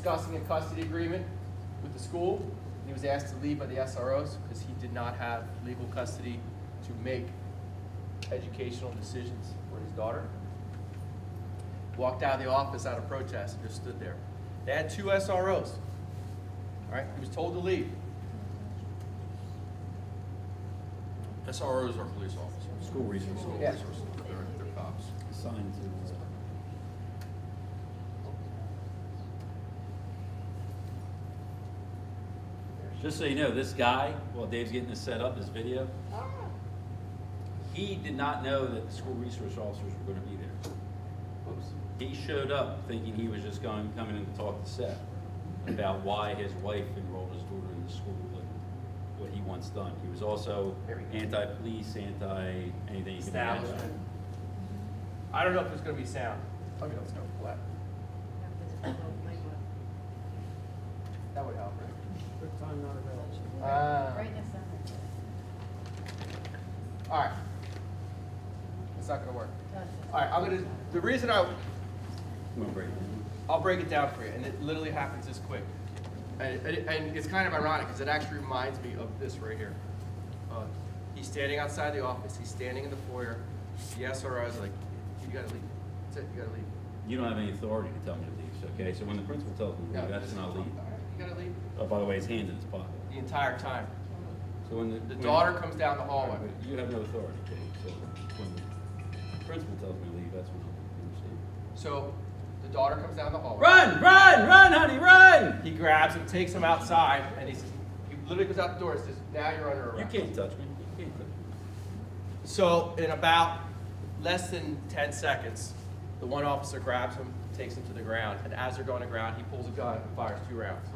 discussing a custody agreement with the school. And he was asked to leave by the SROs because he did not have legal custody to make educational decisions for his daughter. Walked out of the office out of protest and just stood there. They had 2 SROs. All right, he was told to leave. SROs are police officers. School resource. School Yeah. resources. They're cops. Assigned to. Just so you know, this guy, while Dave's getting this set up, this video, he did not know that the school resource officers were going to be there. Oops. He showed up thinking he was just coming in to talk to Seth about why his wife enrolled his daughter in the school and what he wants done. He was also anti-police, anti-anything you can imagine. Establishment. I don't know if there's going to be sound. Okay, let's go flat. That would help, right? Quick time not available. Right in the center. All right. It's not going to work. Gotcha. All right, I'm going to, the reason I'm gonna break it. I'll break it down for you, and it literally happens this quick. And it's kind of ironic because it actually reminds me of this right here. He's standing outside the office, he's standing in the foyer, the SRO is like, you gotta leave. That's it, you gotta leave. You don't have any authority to tell me to leave, okay? So when the principal tells me to leave, that's not leave. All right, you gotta leave Oh, by the way, his hand in his pocket. the entire time. So when The daughter comes down the hallway. But you have no authority, okay? So when the principal tells me to leave, that's when I understand. So the daughter comes down the hallway. Run, honey, run! He grabs him, takes him outside, and he says, he literally goes out the door and says, now you're under arrest. You can't touch me. You can't touch me. So in about less than 10 seconds, the one officer grabs him, takes him to the ground, and as they're going to ground, he pulls a gun and fires 2 rounds.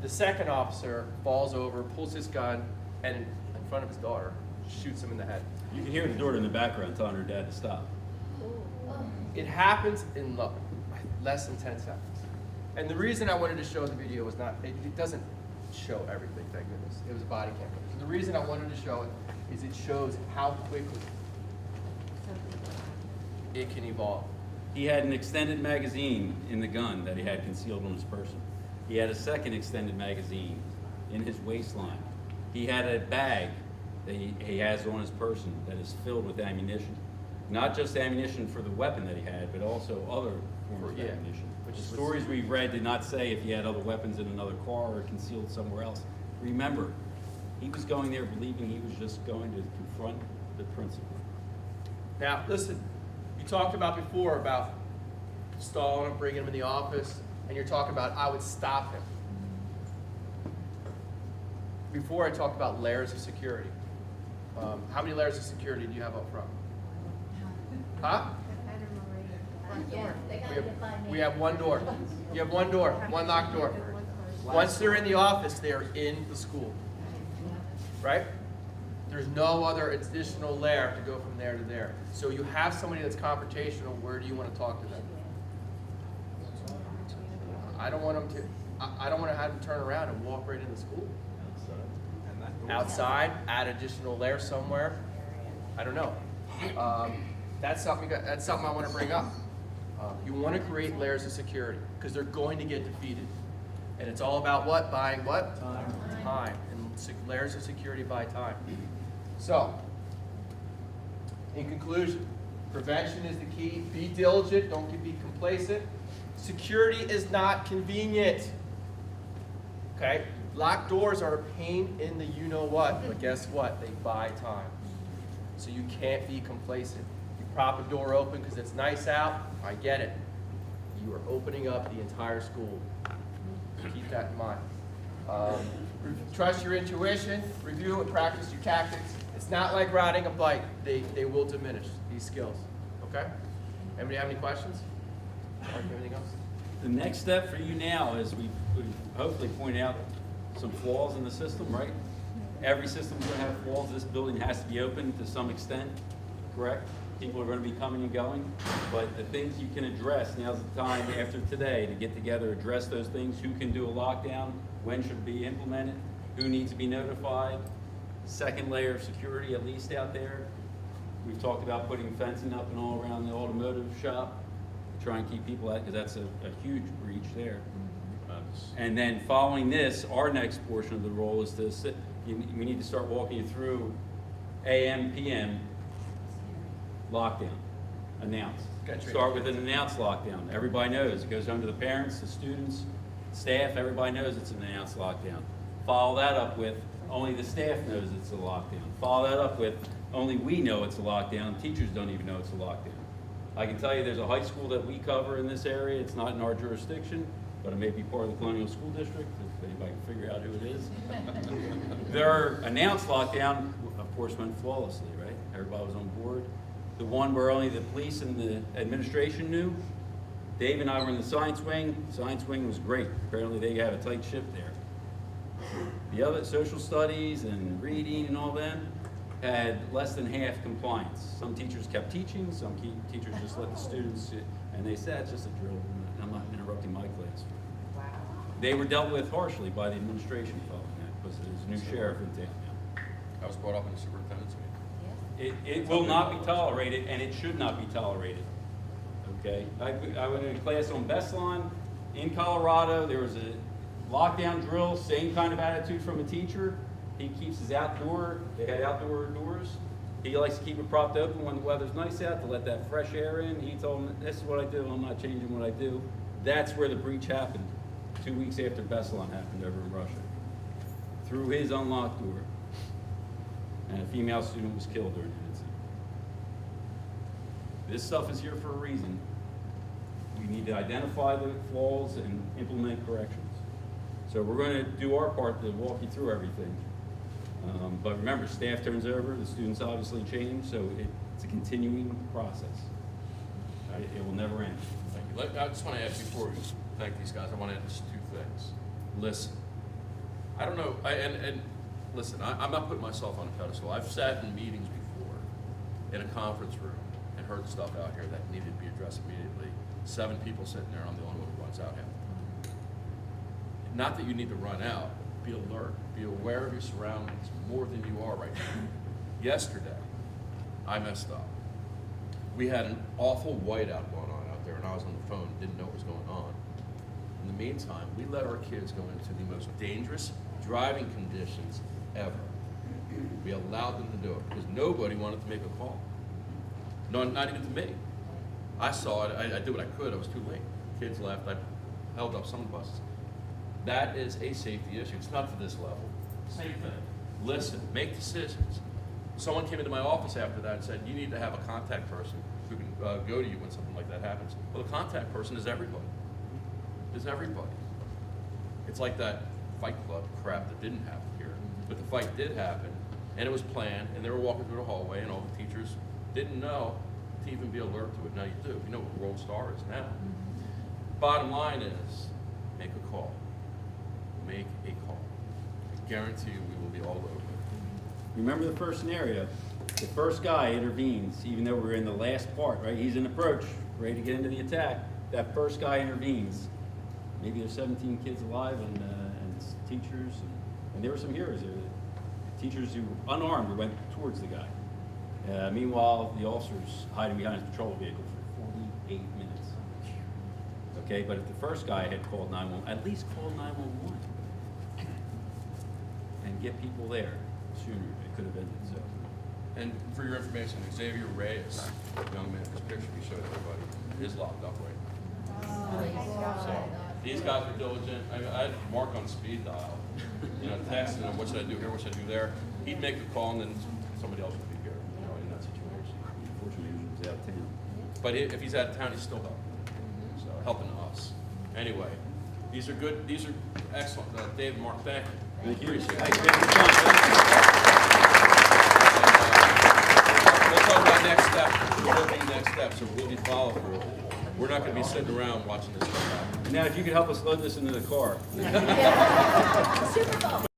The second officer falls over, pulls his gun, and in front of his daughter, shoots him in the head. You can hear the daughter in the background telling her dad to stop. It happens in less than 10 seconds. And the reason I wanted to show the video was not, it doesn't show everything, thank goodness. It was a body cam. The reason I wanted to show it is it shows how quickly it can evolve. He had an extended magazine in the gun that he had concealed on his person. He had a second extended magazine in his waistline. He had a bag that he has on his person that is filled with ammunition. Not just ammunition for the weapon that he had, but also other forms of Yeah, ammunition. which The is- stories we've read did not say if he had other weapons in another car or concealed somewhere else. Remember, he was going there believing he was just going to confront the principal. Now, listen, you talked about before about stalling him, bringing him in the office, and you're talking about I would stop him. Before I talked about layers of security. How many layers of security do you have up front? Huh? We have one door. You have one door, one locked door. Once they're in the office, they're in the school. Right? There's no other additional layer to go from there to there. So you have somebody that's confrontational, where do you want to talk to them? I don't want them to, I don't want to have them turn around and walk right into school. Outside, add additional layer somewhere. I don't know. That's something I want to bring up. You want to create layers of security because they're going to get defeated. And it's all about what? Buying what? Time. And layers of security buy time. So, in conclusion, prevention is the key. Be diligent, don't be complacent. Security is not convenient. Okay? Locked doors are a pain in the you-know-what, but guess what? They buy time. So you can't be complacent. You prop a door open because it's nice out, I get it. You are opening up the entire school. Keep that in mind. Trust your intuition, review and practice your tactics. It's not like riding a bike. They will diminish these skills. Okay? Anybody have any questions? Or anything else? The next step for you now is we hopefully point out some flaws in the system, right? Every system's going to have flaws. This building has to be open to some extent, correct? People are going to be coming and going, but the things you can address, now's the time after today to get together, address those things. Who can do a lockdown? When should it be implemented? Who needs to be notified? Second layer of security at least out there. We've talked about putting fencing up and all around the automotive shop. to try and keep people out, because that's a huge breach there. Tremendous. And then following this, our next portion of the role is to sit, we need to start walking you through AM, PM lockdown, announced. Gotcha. Start with an announced lockdown. Everybody knows. It goes home to the parents, the students, staff, everybody knows it's an announced lockdown. Follow that up with, only the staff knows it's a lockdown. Follow that up with, only we know it's a lockdown, teachers don't even know it's a lockdown. I can tell you there's a high school that we cover in this area, it's not in our jurisdiction, but it may be part of the Colonial School District, if anybody can figure out who it is. Their announced lockdown, of course, went flawlessly, right? Everybody was on board. The one where only the police and the administration knew, Dave and I were in the science wing. Science wing was great. Apparently they had a tight ship there. The other, social studies and reading and all them, had less than half compliance. Some teachers kept teaching, some teachers just let the students, and they said, it's just a drill, I'm not interrupting my class. Wow. They were dealt with harshly by the administration following that, because there's a new sheriff in town now. I was brought up in the superintendent's meeting. It will not be tolerated, and it should not be tolerated, okay? I went in a class on Beslan in Colorado. There was a lockdown drill, same kind of attitude from a teacher. He keeps his outdoor, they had outdoor doors. He likes to keep it propped open when the weather's nice out to let that fresh air in. He told them, this is what I do, I'm not changing what I do. That's where the breach happened, 2 weeks after Beslan happened over in Russia. Through his unlocked door. And a female student was killed during the incident. This stuff is here for a reason. We need to identify the flaws and implement corrections. So we're going to do our part to walk you through everything. But remember, staff turns over, the students obviously change, so it's a continuing process. It will never end. Thank you. I just want to add, before we thank these guys, I want to add just two things. Listen. I don't know, listen, I'm not putting myself on a pedestal. I've sat in meetings before, in a conference room, and heard stuff out here that needed to be addressed immediately. 7 people sitting there, I'm the only one who runs out half the time. Not that you need to run out, be alert, be aware of your surroundings more than you are right now. Yesterday, I messed up. We had an awful whiteout going on out there, and I was on the phone, didn't know what was going on. In the meantime, we let our kids go into the most dangerous driving conditions ever. We allowed them to do it because nobody wanted to make a call. No, not even to me. I saw it, I did what I could, I was too late. Kids left, I held up some of the buses. That is a safety issue. It's not to this level. Same thing. Listen, make decisions. Someone came into my office after that and said, you need to have a contact person who can go to you when something like that happens. Well, the contact person is everybody. Is everybody. It's like that Fight Club crap that didn't happen here. But the fight did happen, and it was planned, and they were walking through the hallway, and all the teachers didn't know to even be alert to it. Now you do. You know what World Star is now. Bottom line is, make a call. Make a call. I guarantee you we will be all over it. Remember the first scenario. The first guy intervenes, even though we're in the last part, right? He's in approach, ready to get into the attack. That first guy intervenes. Maybe there's 17 kids alive and teachers, and there were some heroes there. Teachers who, unarmed, went towards the guy. Meanwhile, the officer's hiding behind his patrol vehicle for 48 minutes. Okay, but if the first guy had called 911, at least call 911 and get people there sooner. It could have ended. So, And for your information, Xavier Reyes, young man, this picture we showed everybody, is locked up right now. So these guys are diligent. I had Mark on speed dial, texting him, what should I do here, what should I do there? He'd make a call and then somebody else would be here, in that situation. unfortunately, he was out of town. But if he's out of town, he's still helping. So helping us. Anyway, these are good, these are excellent. Dave and Mark, thank you. Thank you. Appreciate it. Thanks for taking the time. We'll talk about next steps. We'll be next steps, so we'll be follow through. We're not going to be sitting around watching this stuff happen. Now, if you could help us load this into the car. Super Bowl.